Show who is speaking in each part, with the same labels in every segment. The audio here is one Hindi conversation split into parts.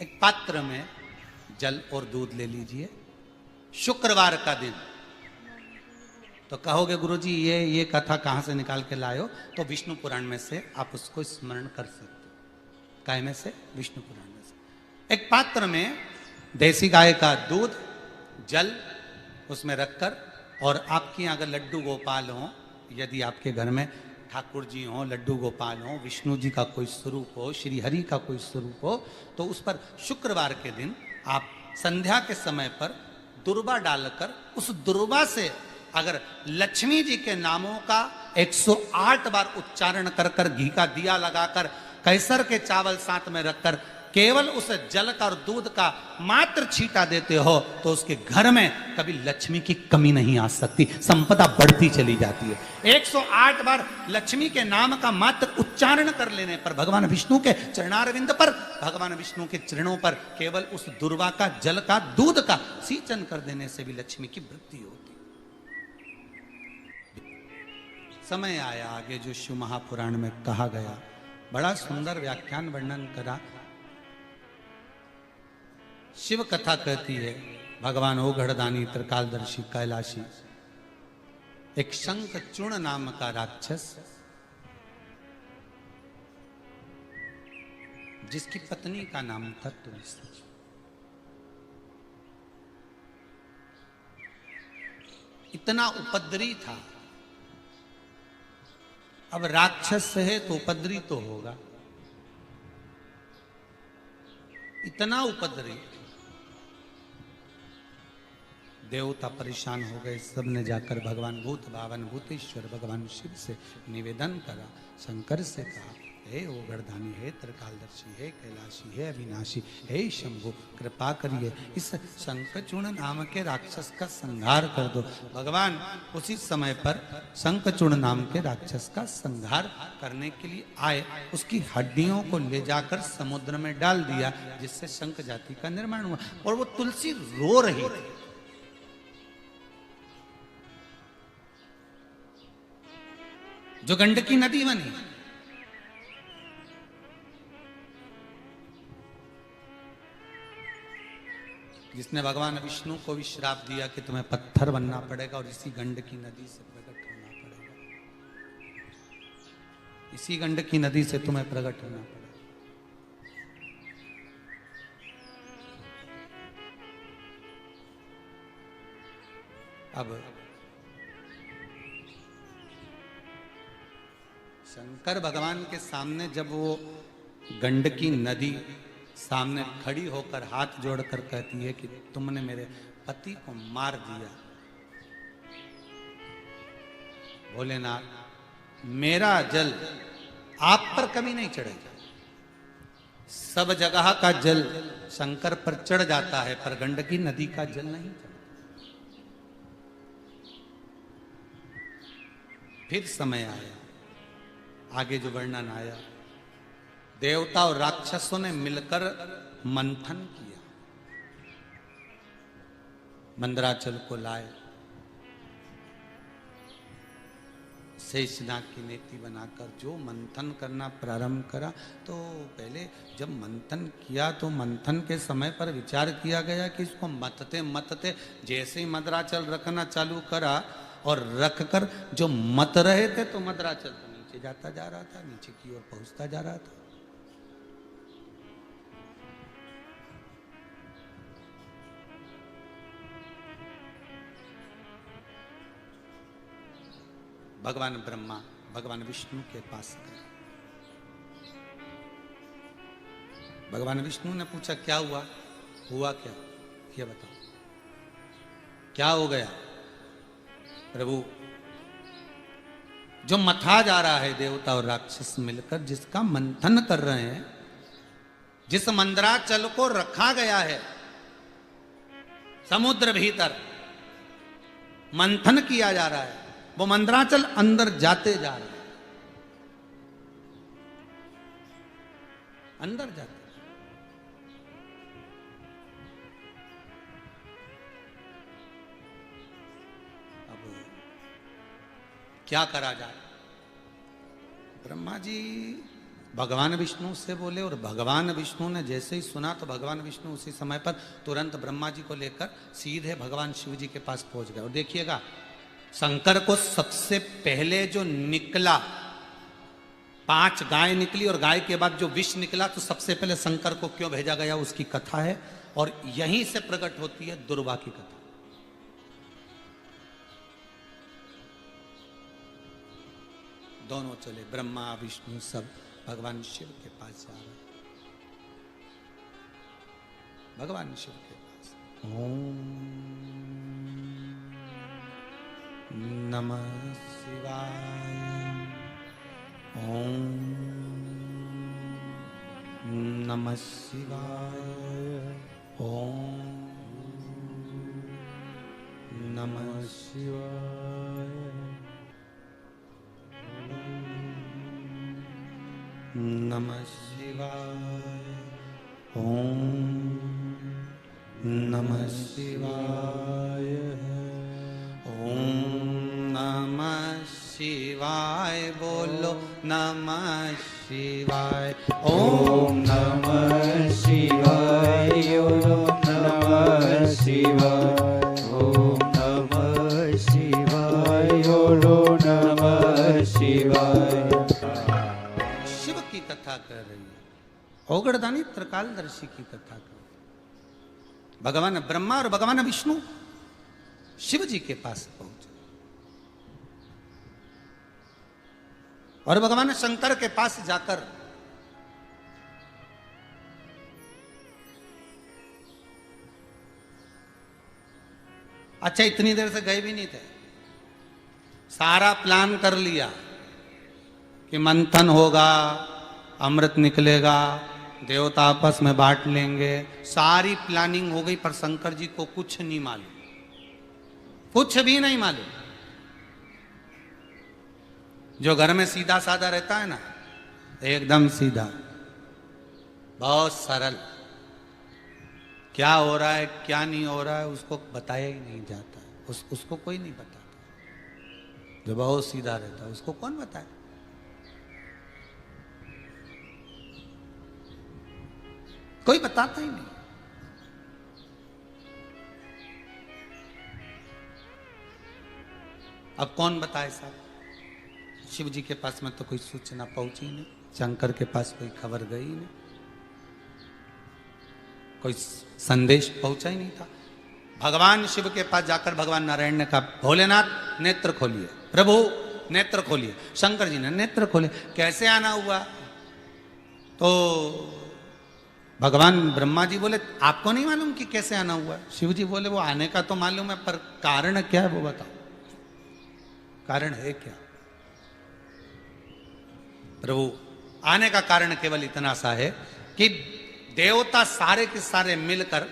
Speaker 1: एक पात्र में जल और दूध ले लीजिए। शुक्रवार का दिन। तो कहोगे गुरुजी ये कथा कहाँ से निकाल के लाए हो? तो विष्णु पुराण में से आप उसको स्मरण कर सकते हो। काय में से? विष्णु पुराण में से। एक पात्र में देसी गाय का दूध, जल उसमें रखकर, और आपके यहाँ अगर लड्डू गोपाल हो, यदि आपके घर में ठाकुर जी हो, लड्डू गोपाल हो, विष्णु जी का कोई स्वरूप हो, श्री हरि का कोई स्वरूप हो, तो उस पर शुक्रवार के दिन आप संध्या के समय पर दुर्वा डालकर उस दुर्वा से अगर लक्ष्मी जी के नामों का 108 बार उच्चारण कर कर, घी का दिया लगाकर, कैसर के चावल साथ में रखकर केवल उस जल का और दूध का मात्र छींटा देते हो, तो उसके घर में कभी लक्ष्मी की कमी नहीं आ सकती, संपदा बढ़ती चली जाती है। 108 बार लक्ष्मी के नाम का मात्र उच्चारण कर लेने पर, भगवान विष्णु के चरणारविंद पर, भगवान विष्णु के चरणों पर केवल उस दुर्वा का, जल का, दूध का सींचन कर देने से भी लक्ष्मी की वृद्धि होती। समय आया आगे जो शिव महापुराण में कहा गया, बड़ा सुंदर व्याख्यान वर्णन करा। शिव कथा कहती है, भगवान ओघड़दानी त्रिकालदर्शी कैलाशी, एक शंखचूर्ण नाम का राक्षस, जिसकी पत्नी का नाम था तुलसी। इतना उपद्रवी था। अब राक्षस है तो उपद्रवी तो होगा। इतना उपद्रवी, देवता परेशान हो गए। सब ने जाकर भगवान भूत भावन भूतेश्वर भगवान शिव से निवेदन करा, शंकर से कहा, हे ओघड़दानी, हे त्रिकालदर्शी, हे कैलाशी, हे अविनाशी, हे शंभु, कृपा करिए इस शंखचूर्ण नाम के राक्षस का संहार कर दो। भगवान उसी समय पर शंखचूर्ण नाम के राक्षस का संहार करने के लिए आए। उसकी हड्डियों को ले जाकर समुद्र में डाल दिया, जिससे शंख जाति का निर्माण हुआ। और वो तुलसी रो रही थी। जो गंडकी नदी बनी, जिसने भगवान विष्णु को भी श्राप दिया कि तुम्हें पत्थर बनना पड़ेगा और इसी गंडकी नदी से प्रकट होना पड़ेगा, इसी गंडकी नदी से तुम्हें प्रकट होना पड़ेगा। अब शंकर भगवान के सामने जब वो गंडकी नदी सामने खड़ी होकर हाथ जोड़कर कहती है कि तुमने मेरे पति को मार दिया, भोलेनाथ, मेरा जल आप पर कभी नहीं चढ़ेगा। सब जगह का जल शंकर पर चढ़ जाता है, पर गंडकी नदी का जल नहीं चढ़ता। फिर समय आया, आगे जो वर्णन आया, देवता और राक्षसों ने मिलकर मंथन किया, मंदराचल को लाए, शेषनाग की नेति बनाकर जो मंथन करना प्रारंभ करा। तो पहले जब मंथन किया तो मंथन के समय पर विचार किया गया कि इसको मतते मतते जैसे ही मंदराचल रखना चालू करा और रखकर जो मत रहे थे, तो मंदराचल तो नीचे जाता जा रहा था, नीचे की ओर पहुंचता जा रहा था। भगवान ब्रह्मा भगवान विष्णु के पास गए। भगवान विष्णु ने पूछा, क्या हुआ? हुआ क्या? ये बताओ, क्या हो गया? प्रभु, जो मथा जा रहा है देवता और राक्षस मिलकर, जिसका मंथन कर रहे हैं, जिस मंदराचल को रखा गया है समुद्र भीतर, मंथन किया जा रहा है, वो मंदराचल अंदर जाते जा रहे हैं, अंदर जाते। अब क्या करा जाए? ब्रह्मा जी भगवान विष्णु से बोले, और भगवान विष्णु ने जैसे ही सुना तो भगवान विष्णु उसी समय पर तुरंत ब्रह्मा जी को लेकर सीधे भगवान शिव जी के पास पहुंच गए। और देखिएगा, शंकर को सबसे पहले जो निकला, 5 गाय निकली और गाय के बाद जो विष निकला, तो सबसे पहले शंकर को क्यों भेजा गया उसकी कथा है, और यहीं से प्रकट होती है दुर्वा की कथा। दोनों चले, ब्रह्मा विष्णु सब भगवान शिव के पास जा रहे, भगवान शिव के पास। ओम नमः शिवाय, ओम नमः शिवाय, ओम नमः शिवाय, नमः शिवाय, ओम नमः शिवाय, ओम नमः शिवाय, बोलो नमः शिवाय,
Speaker 2: ओम नमः शिवाय, ओम नमः शिवाय, ओम नमः शिवाय, ओम नमः शिवाय।
Speaker 1: शिव की कथा कर रही है, औगड़दानी त्रिकालदर्शी की कथा कर। भगवान ब्रह्मा और भगवान विष्णु शिव जी के पास पहुंचे, और भगवान शंकर के पास जाकर अच्छा, इतनी देर से गए भी नहीं थे, सारा प्लान कर लिया कि मंथन होगा, अमृत निकलेगा, देवता आपस में बांट लेंगे, सारी प्लानिंग हो गई, पर शंकर जी को कुछ नहीं मालूम, कुछ भी नहीं मालूम। जो घर में सीधा साधा रहता है ना, एकदम सीधा, बहुत सरल, क्या हो रहा है क्या नहीं हो रहा है उसको बताया ही नहीं जाता, उसको कोई नहीं बताता। जो बहुत सीधा रहता है उसको कौन बताए। कोई बताता ही नहीं। अब कौन बताए साहब? शिव जी के पास में तो कोई सूचना पहुंची नहीं, शंकर के पास कोई खबर गई नहीं, कोई संदेश पहुंचा ही नहीं था। भगवान शिव के पास जाकर भगवान नारायण ने कहा, भोलेनाथ नेत्र खोलिए, प्रभु नेत्र खोलिए। शंकर जी ने नेत्र खोले, कैसे आना हुआ? तो भगवान ब्रह्मा जी बोले, आपको नहीं मालूम कि कैसे आना हुआ? शिव जी बोले, वो आने का तो मालूम है, पर कारण क्या है वो बताओ, कारण है क्या? प्रभु, आने का कारण केवल इतना सा है कि देवता सारे के सारे मिलकर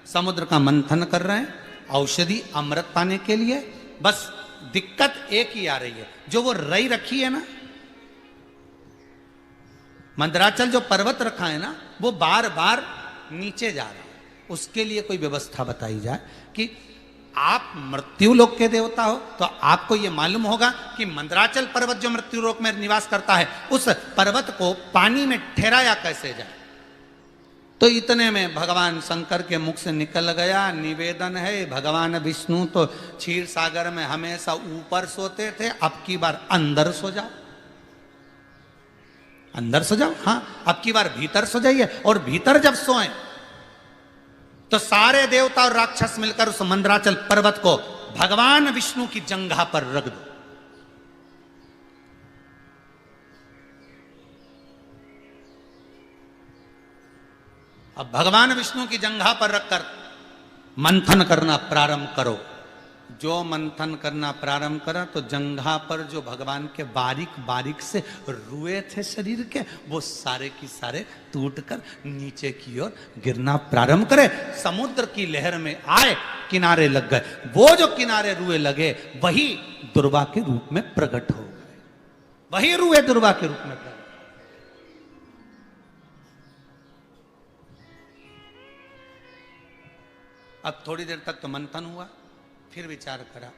Speaker 1: समुद्र का मंथन कर रहे हैं औषधि अमृत पाने के लिए। बस दिक्कत एक ही आ रही है, जो वो रई रखी है ना, मंदराचल जो पर्वत रखा है ना, वो बार बार नीचे जा रहा है। उसके लिए कोई व्यवस्था बताई जाए कि आप मृत्यु लोक के देवता हो, तो आपको यह मालूम होगा कि मंदराचल पर्वत जो मृत्यु लोक में निवास करता है, उस पर्वत को पानी में ठहराया कैसे जाए। तो इतने में भगवान शंकर के मुख से निकल गया, निवेदन है भगवान विष्णु तो क्षीर सागर में हमेशा ऊपर सोते थे, अब की बार अंदर सो जाओ, अंदर सो जाओ। हाँ, अब की बार भीतर सो जाइए, और भीतर जब सोए तो सारे देवता और राक्षस मिलकर उस मंदराचल पर्वत को भगवान विष्णु की जंघा पर रख दो। अब भगवान विष्णु की जंघा पर रखकर मंथन करना प्रारंभ करो। जो मंथन करना प्रारंभ करा तो जंघा पर जो भगवान के बारीक बारीक से रुए थे शरीर के, वो सारे की सारे टूटकर नीचे की ओर गिरना प्रारंभ करे, समुद्र की लहर में आए, किनारे लग गए। वो जो किनारे रुए लगे वही दुर्वा के रूप में प्रकट हो गए, वही रुए दुर्वा के रूप में प्रकट। अब थोड़ी देर तक तो मंथन हुआ, फिर विचार करा।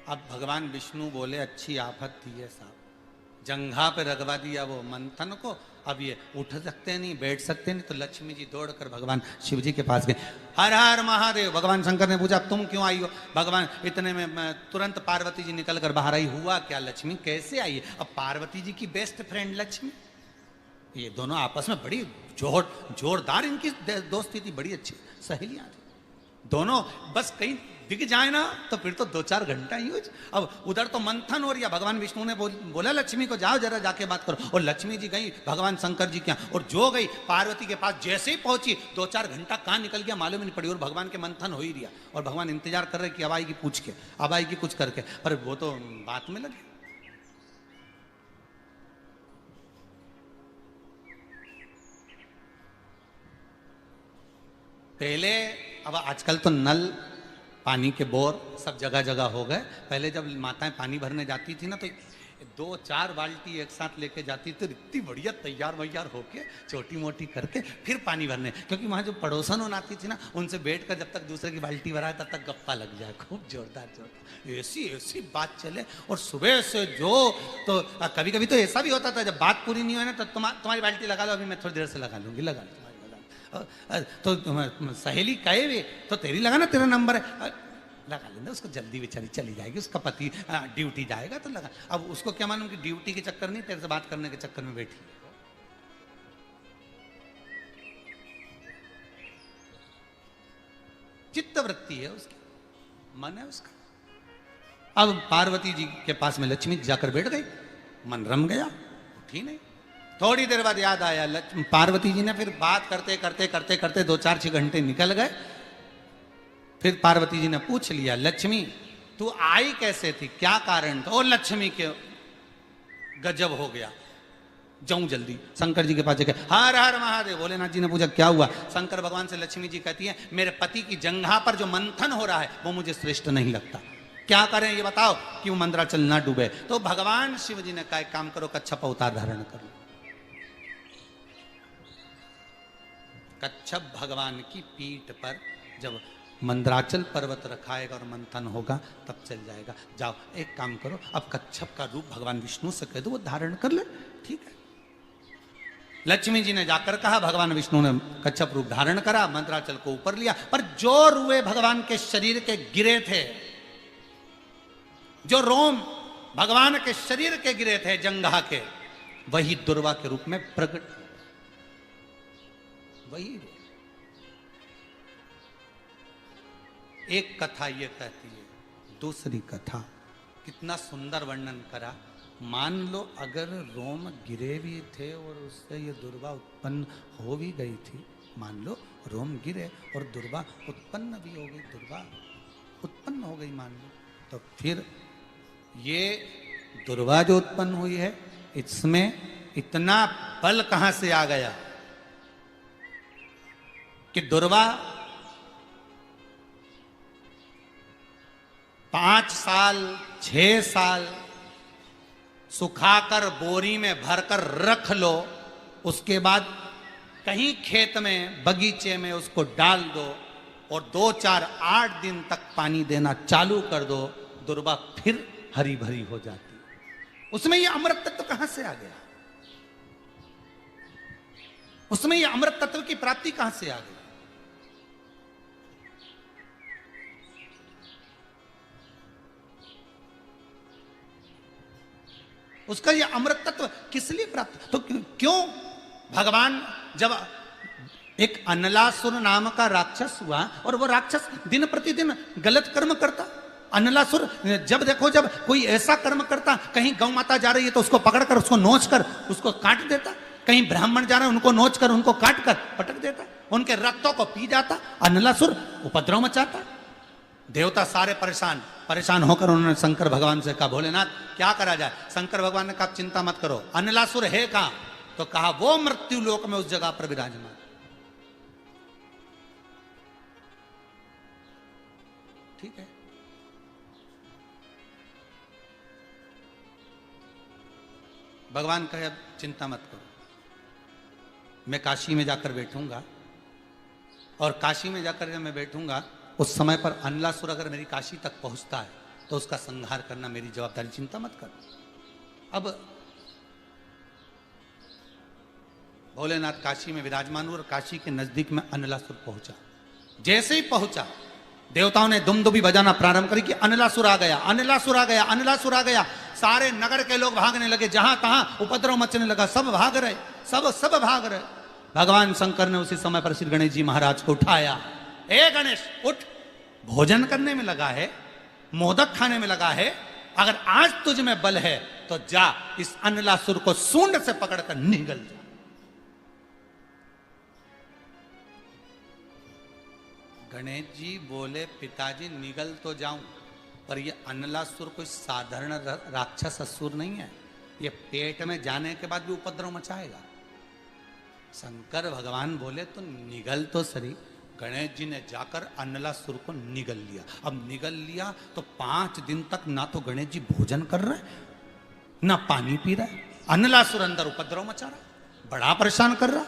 Speaker 1: अब भगवान विष्णु बोले, अच्छी आफत थी है साहब, जंघा पे रगवा दिया वो मंथन को, अब ये उठ सकते नहीं, बैठ सकते नहीं, तो लक्ष्मी जी दौड़कर भगवान शिव जी के पास गए। हर हर महादेव। भगवान शंकर ने पूछा तुम क्यों आई हो? भगवान इतने में तुरंत पार्वती जी निकल कर बाहर आई। हुआ क्या लक्ष्मी, कैसे आई? अब पार्वती जी की बेस्ट फ्रेंड लक्ष्मी, ये दोनों आपस में बड़ी जोरदार इनकी दोस्ती थी, बड़ी अच्छी सहेलियां थी दोनों। बस कहीं दिख जाए ना तो फिर तो 2-4 घंटा ही हो। अब उधर तो मंथन हो रही है, भगवान विष्णु ने बोला लक्ष्मी को जाओ जरा जाके बात करो, और लक्ष्मी जी गई भगवान शंकर जी के यहाँ, और जो गई पार्वती के पास जैसे ही पहुंची 2-4 घंटा कहाँ निकल गया मालूम ही नहीं पड़ी, और भगवान के मंथन हो ही रहा, और भगवान इंतजार कर रहे कि अब आएगी पूछ के, अब आएगी कुछ करके, पर वो तो बात में लगे। पहले, अब आजकल तो नल पानी के बोर सब जगह जगह हो गए। पहले जब माताएं पानी भरने जाती थी ना तो 2-4 बाल्टी एक साथ लेके जाती थी, इतनी बढ़िया तैयार वैयार होके छोटी मोटी करके फिर पानी भरने, क्योंकि वहां जो पड़ोसन आती थी ना उनसे बैठकर जब तक दूसरे की बाल्टी भराए तब तक गप्पा लग जाए, खूब जोरदार ऐसी बात चले। और सुबह से जो तो कभी कभी तो ऐसा भी होता था जब बात पूरी नहीं हुई ना तो तुम्हारी बाल्टी लगा लो, अभी मैं थोड़ी देर से लगा लूंगी, लगा लो तो सहेली कहे भी तो तेरी लगा ना, तेरा नंबर है, लगा लेना, उसको जल्दी बेचारी चली जाएगी, उसका पति ड्यूटी जाएगा तो लगा। अब उसको क्या मालूम कि ड्यूटी के चक्कर नहीं, तेरे से बात करने के चक्कर में बैठी। चित्तवृत्ति है उसकी, मन है उसका। अब पार्वती जी के पास में लक्ष्मी जाकर बैठ गई, मन रम गया, उठी नहीं। थोड़ी देर बाद याद आया, पार्वती जी ने फिर बात करते करते करते करते 2-4-6 घंटे निकल गए। फिर पार्वती जी ने पूछ लिया लक्ष्मी तू आई कैसे थी, क्या कारण था? और लक्ष्मी के गजब हो गया, जाऊं जल्दी शंकर जी के पास जाके हर हर महादेव। भोलेनाथ जी ने पूछा क्या हुआ? शंकर भगवान से लक्ष्मी जी कहती है मेरे पति की जंघा पर जो मंथन हो रहा है वो मुझे श्रेष्ठ नहीं लगता, क्या करें ये बताओ कि वो मंदराचल ना डूबे। तो भगवान शिव जी ने कहा एक काम करो, कच्छप अवतार धारण कर लो। कच्छप भगवान की पीठ पर जब मंदराचल पर्वत रखाएगा और मंथन होगा तब चल जाएगा। जाओ एक काम करो, अब कच्छप का रूप भगवान विष्णु से कह दो वो धारण कर ले, ठीक है। लक्ष्मी जी ने जाकर कहा, भगवान विष्णु ने कच्छप रूप धारण करा, मंदराचल को ऊपर लिया, पर जो रुए भगवान के शरीर के गिरे थे, जो रोम भगवान के शरीर के गिरे थे जंघा के, वही दुर्वा के रूप में प्रकट, वही। एक कथा ये कहती है, दूसरी कथा कितना सुंदर वर्णन करा। मान लो अगर रोम गिरे भी थे और उससे ये दुर्वा उत्पन्न हो भी गई थी, मान लो रोम गिरे और दुर्वा उत्पन्न भी हो गई, दुर्वा उत्पन्न हो गई मान लो, तो फिर ये दुर्वा जो उत्पन्न हुई है इसमें इतना बल कहां से आ गया कि दुर्वा 5 साल 6 साल सुखाकर बोरी में भरकर रख लो, उसके बाद कहीं खेत में बगीचे में उसको डाल दो और 2-4-8 दिन तक पानी देना चालू कर दो, दुर्वा फिर हरी भरी हो जाती। उसमें ये अमृत तत्व कहां से आ गया? उसमें ये अमृत तत्व की प्राप्ति कहां से आ गई? उसका ये अमृत तत्व किस लिए प्राप्त? तो क्यों भगवान जब एक अनलासुर नाम का राक्षस हुआ और वो राक्षस दिन प्रतिदिन गलत कर्म करता, अनलासुर जब देखो जब कोई ऐसा कर्म करता, कहीं गौ माता जा रही है तो उसको पकड़कर उसको नोच कर उसको काट देता, कहीं ब्राह्मण जा रहे हैं उनको नोच कर उनको काट कर पटक देता, उनके रक्तों को पी जाता, अनलासुर उपद्रव मचाता। देवता सारे परेशान होकर उन्होंने शंकर भगवान से कहा भोलेनाथ क्या करा जाए? शंकर भगवान ने कहा चिंता मत करो, अनलासुर है कहां? तो कहा वो मृत्यु लोक में उस जगह पर विराजमान। ठीक है, भगवान कहे अब चिंता मत करो, मैं काशी में जाकर बैठूंगा और काशी में जाकर जब मैं बैठूंगा उस समय पर अनलासुर अगर मेरी काशी तक पहुंचता है तो उसका संहार करना मेरी जवाबदारी, चिंता मत कर। अब भोलेनाथ काशी में विराजमान हुए और काशी के नजदीक में अनलासुर पहुंचा। जैसे ही पहुंचा, देवताओं ने दुमदुबी बजाना प्रारंभ करी कि अनलासुर आ गया, अनलासुर आ गया, अनलासुर आ गया। सारे नगर के लोग भागने लगे, जहां तहां उपद्रव मचने लगा, सब भाग रहे, सब भाग रहे। भगवान शंकर ने उसी समय पर श्री गणेश जी महाराज को उठाया। ए गणेश उठ, भोजन करने में लगा है, मोदक खाने में लगा है, अगर आज तुझ में बल है तो जा इस अनलासुर को सूंड से पकड़कर निगल जा। गणेश जी बोले, पिताजी निगल तो जाऊं, पर ये अनलासुर कोई साधारण राक्षस असुर नहीं है, ये पेट में जाने के बाद भी उपद्रव मचाएगा। शंकर भगवान बोले तो निगल तो सही। गणेश जी ने जाकर अनलासुर को निगल लिया। अब निगल लिया तो 5 दिन तक ना तो गणेश जी भोजन कर रहे ना पानी पी रहे। अनलासुर अंदर उपद्रव मचा रहा, बड़ा परेशान कर रहा।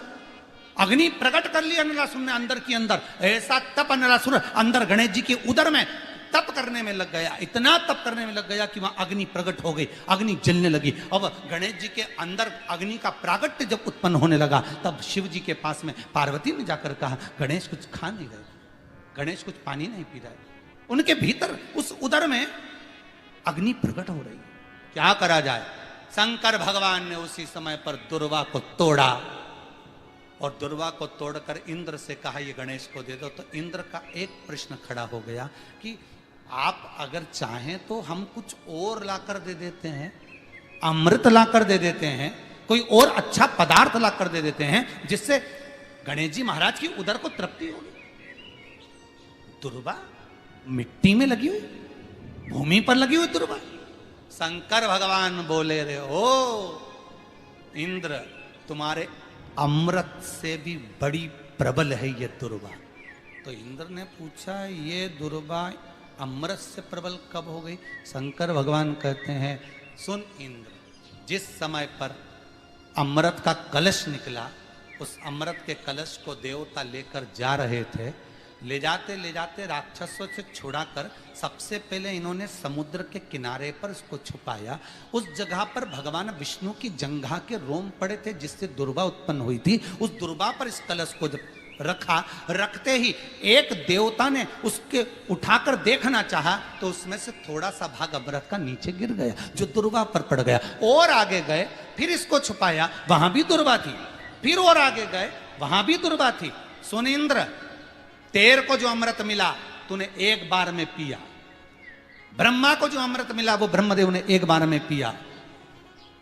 Speaker 1: अग्नि प्रकट कर ली अनलासुर ने अंदर की अंदर, ऐसा तप अनलासुर अंदर गणेश जी के उदर में तप करने में लग गया, इतना तप करने में लग गया कि वहां अग्नि प्रकट हो गई, अग्नि जलने लगी। अब गणेश जी के अंदर अग्नि का प्रागट्य जब उत्पन्न होने लगा, तब शिव जी के पास में पार्वती ने जाकर कहा, गणेश कुछ खा नहीं रहे, गणेश कुछ पानी नहीं पी रहा है। उनके भीतर उस उदर में अग्नि प्रकट हो रही है, क्या करा जाए। शंकर भगवान ने उसी समय पर दुर्वा को तोड़ा और दुर्वा को तोड़कर इंद्र से कहा, ये गणेश को दे दो। तो इंद्र का एक प्रश्न खड़ा हो गया कि आप अगर चाहें तो हम कुछ और लाकर दे देते हैं, अमृत लाकर दे देते हैं, कोई और अच्छा पदार्थ लाकर दे देते हैं जिससे गणेश जी महाराज की उदर को तृप्ति होगी। दुर्वा मिट्टी में लगी हुई, भूमि पर लगी हुई दुर्वा। शंकर भगवान बोले, रे ओ इंद्र, तुम्हारे अमृत से भी बड़ी प्रबल है ये दुर्वा। तो इंद्र ने पूछा, ये दुर्वा अमृत से प्रबल कब हो गई। शंकर भगवान कहते हैं, सुन इंद्र, जिस समय पर अमृत का कलश निकला, उस अमृत के कलश को देवता लेकर जा रहे थे, ले जाते राक्षसों से छुड़ाकर सबसे पहले इन्होंने समुद्र के किनारे पर उसको छुपाया। उस जगह पर भगवान विष्णु की जंघा के रोम पड़े थे जिससे दुर्वा उत्पन्न हुई थी। उस दुर्वा पर इस कलश को जब रखा, रखते ही एक देवता ने उसके उठाकर देखना चाहा तो उसमें से थोड़ा सा भाग अमृत का नीचे गिर गया जो दुर्वा पर पड़ गया। और आगे गए, फिर इसको छुपाया, वहां भी दुर्वा थी। फिर और आगे गए, वहां भी दुर्वा थी। सुन इंद्र, तेर को जो अमृत मिला तूने एक बार में पिया, ब्रह्मा को जो अमृत मिला वो ब्रह्मदेव ने एक बार में पिया,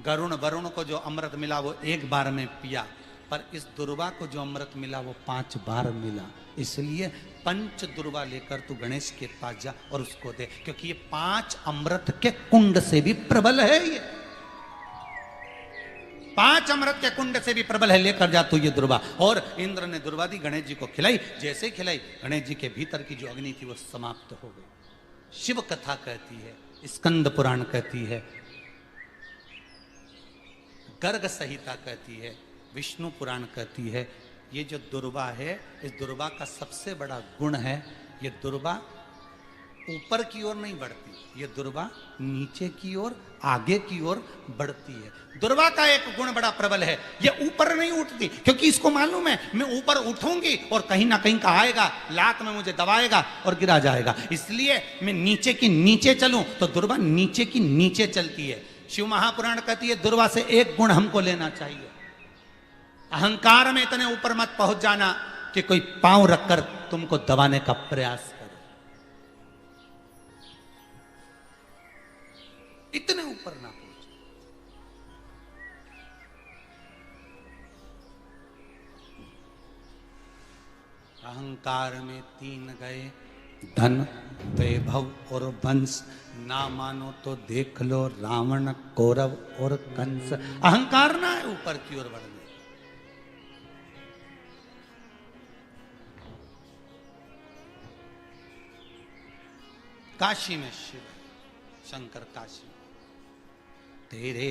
Speaker 1: वरुण को जो अमृत मिला वो एक बार में पिया, पर इस दुर्वा को जो अमृत मिला वो 5 बार मिला। इसलिए 5 दुर्वा लेकर तू गणेश के पास जा और उसको दे, क्योंकि ये 5 अमृत के कुंड से भी प्रबल है। ये 5 अमृत के कुंड से भी प्रबल है, लेकर जा तू ये दुर्वा। और इंद्र ने दुर्वा दी, गणेश जी को खिलाई। जैसे ही खिलाई, गणेश जी के भीतर की जो अग्नि थी वो समाप्त हो गई। शिव कथा कहती है, स्कंद पुराण कहती है, गर्ग संहिता कहती है, विष्णु पुराण कहती है, ये जो दुर्वा है, इस दुर्वा का सबसे बड़ा गुण है, ये दुर्वा ऊपर की ओर नहीं बढ़ती, ये दुर्वा नीचे की ओर, आगे की ओर बढ़ती है। दुर्वा का एक गुण बड़ा प्रबल है, ये ऊपर नहीं उठती, क्योंकि इसको मालूम है मैं ऊपर उठूंगी और कहीं ना कहीं का आएगा, लात में मुझे दबाएगा और गिरा जाएगा। इसलिए मैं नीचे की नीचे चलूं तो दुर्वा नीचे की नीचे चलती है। शिव महापुराण कहती है, दुर्वा से एक गुण हमको लेना चाहिए, अहंकार में इतने ऊपर मत पहुंच जाना कि कोई पांव रखकर तुमको दबाने का प्रयास करे, इतने ऊपर ना पहुंच। अहंकार में 3 गए, धन, वैभव और वंश। ना मानो तो देख लो रावण, कौरव और कंस। अहंकार ना है ऊपर की ओर बढ़ने। काशी में शिव, शंकर काशी। तेरे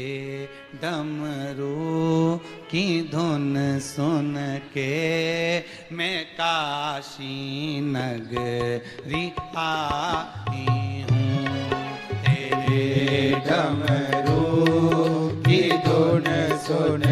Speaker 1: डमरू की धुन सुन के मैं काशी नगरी आई हूँ।
Speaker 2: तेरे डमरू की धुन सुन